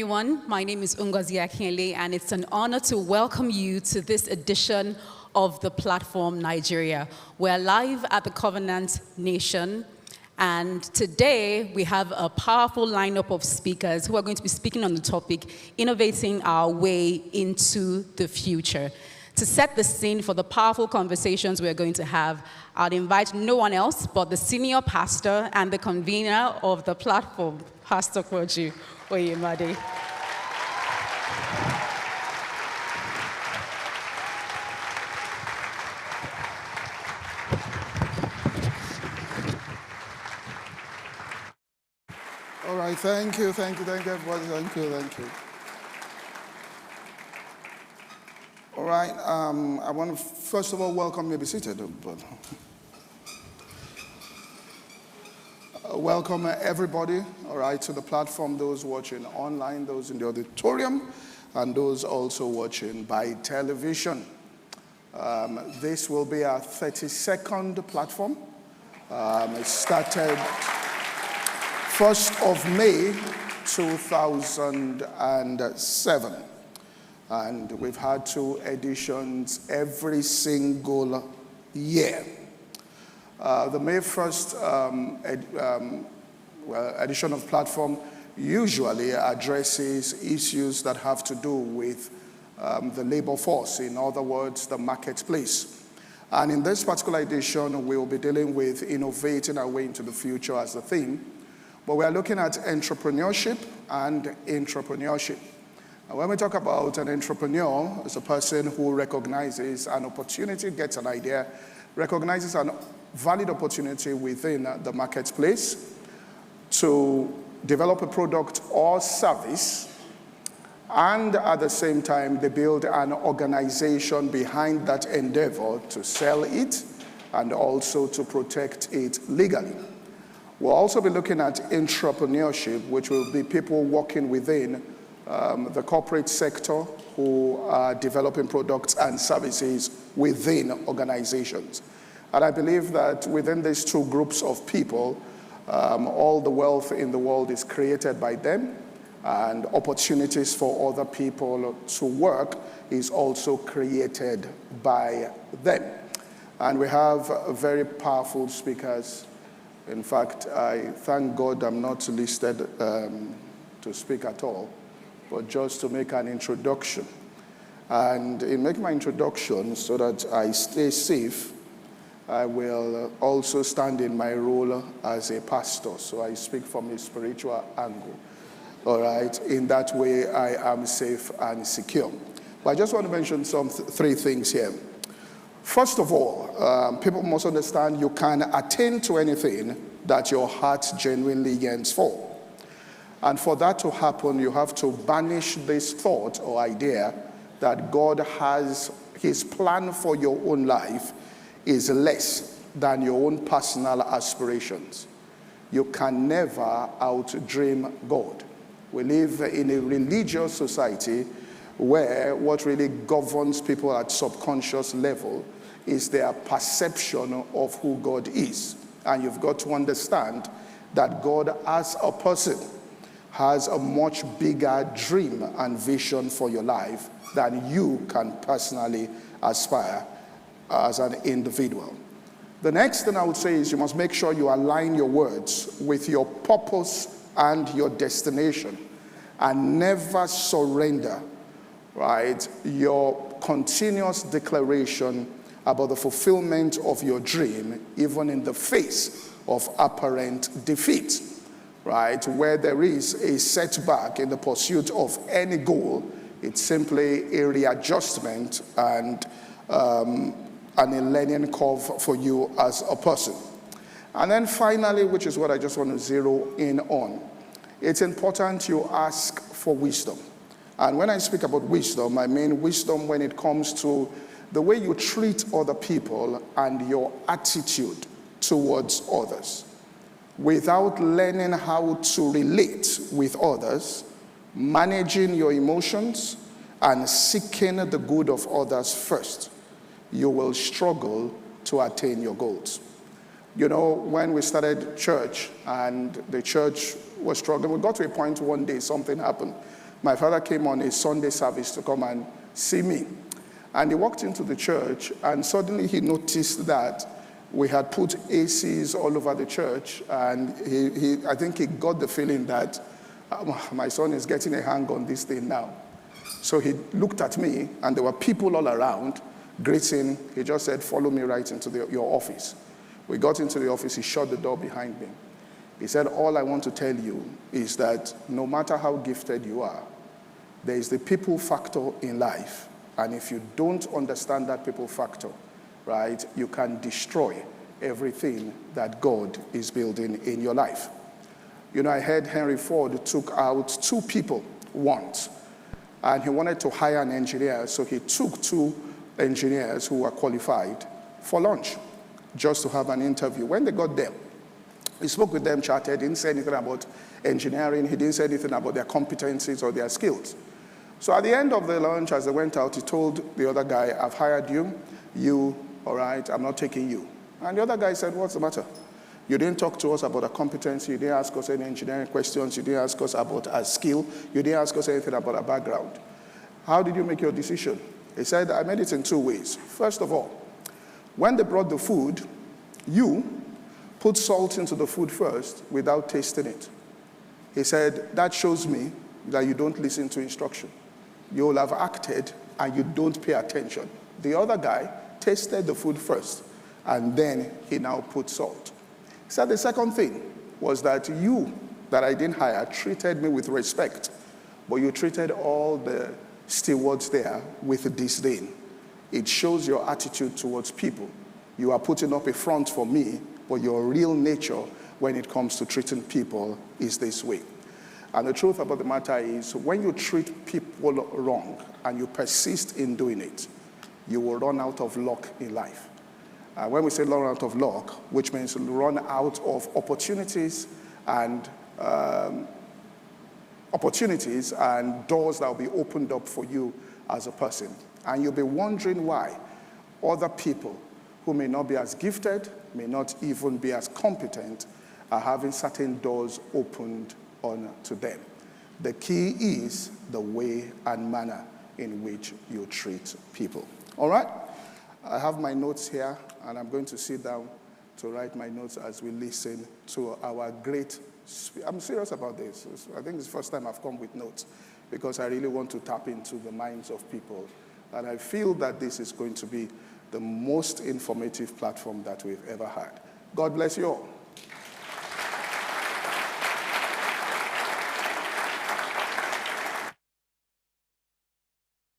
Everyone, my name is Ngozi Akinle, and it's an honor to welcome you to this edition of The Platform Nigeria. We're live at the Covenant Nation, and today we have a powerful lineup of speakers who are going to be speaking on the topic, Innovating Our Way into the Future. To set the scene for the powerful conversations we're going to have, I'd invite no one else but the senior pastor and the convener of the platform, Pastor Poju. Oyemade. All right, thank you, everybody, thank you. All right, I want to first of all welcome you. Be seated, but welcome everybody, all right, to the platform, those watching online, those in the auditorium, and those also watching by television. This will be our 32nd platform. It started 1st of May, 2007. And we've had 2 editions every single year. The May 1st edition of platform usually addresses issues that have to do with the labor force, in other words, the marketplace. And in this particular edition, we'll be dealing with innovating our way into the future as the theme. But we are looking at entrepreneurship and intrapreneurship. And when we talk about an entrepreneur, it's a person who recognizes an opportunity, gets an idea, recognizes a valid opportunity within the marketplace to develop a product or service, and at the same time, they build an organization behind that endeavor to sell it and also to protect it legally. We'll also be looking at intrapreneurship, which will be people working within the corporate sector who are developing products and services within organizations. And I believe that within these 2 groups of people, all the wealth in the world is created by them, and opportunities for other people to work is also created by them. And we have very powerful speakers. In fact, I thank God I'm not listed to speak at all, but just to make an introduction. And in making my introduction, so that I stay safe, I will also stand in my role as a pastor. So I speak from a spiritual angle. All right, in that way I am safe and secure. But I just want to mention 3 things here. First of all, people must understand you can attain to anything that your heart genuinely yearns for. And for that to happen, you have to banish this thought or idea that God has his plan for your own life is less than your own personal aspirations. You can never outdream God. We live in a religious society where what really governs people at subconscious level is their perception of who God is. And you've got to understand that God as a person has a much bigger dream and vision for your life than you can personally aspire as an individual. The next thing I would say is you must make sure you align your words with your purpose and your destination, and never surrender, right, your continuous declaration about the fulfillment of your dream, even in the face of apparent defeat, right? Where there is a setback in the pursuit of any goal, it's simply a readjustment and a learning curve for you as a person. And then finally, which is what I just want to zero in on, it's important you ask for wisdom. And when I speak about wisdom, I mean wisdom when it comes to the way you treat other people and your attitude towards others. Without learning how to relate with others, managing your emotions, and seeking the good of others first, you will struggle to attain your goals. You know, when we started church and the church was struggling, we got to a point one day something happened. My father came on a Sunday service to come and see me. And he walked into the church, and suddenly he noticed that we had put ACs all over the church, and I think he got the feeling that my son is getting a hang on this thing now. So he looked at me, and there were people all around greeting. He just said, "Follow me right into your office." We got into the office. He shut the door behind me. He said, "All I want to tell you is that no matter how gifted you are, there is the people factor in life. And if you don't understand that people factor, right, you can destroy everything that God is building in your life." You know, I heard Henry Ford took out 2 people once, and he wanted to hire an engineer, so he took 2 engineers who were qualified for lunch just to have an interview. When they got there, he spoke with them, chatted, didn't say anything about engineering, he didn't say anything about their competencies or their skills. So at the end of the lunch, as they went out, he told the other guy, "I've hired you, all right, I'm not taking you." And the other guy said, "What's the matter? You didn't talk to us about our competency, you didn't ask us any engineering questions, you didn't ask us about our skill, you didn't ask us anything about our background. How did you make your decision?" He said, "I made it in 2 ways. First of all, when they brought the food, you put salt into the food first without tasting it." He said, "That shows me that you don't listen to instruction. You will have acted and you don't pay attention." The other guy tasted the food first, and then he now put salt. He said the second thing was that you, that I didn't hire, treated me with respect, but you treated all the stewards there with disdain. It shows your attitude towards people. You are putting up a front for me, but your real nature when it comes to treating people is this way. And the truth about the matter is, when you treat people wrong and you persist in doing it, you will run out of luck in life. When we say run out of luck, which means run out of opportunities and doors that will be opened up for you as a person. And you'll be wondering why other people who may not be as gifted, may not even be as competent, are having certain doors opened onto them. The key is the way and manner in which you treat people. All right? I have my notes here, and I'm going to sit down to write my notes as we listen to our great I'm serious about this. I think it's the first time I've come with notes because I really want to tap into the minds of people. And I feel that this is going to be the most informative platform that we've ever had. God bless you all.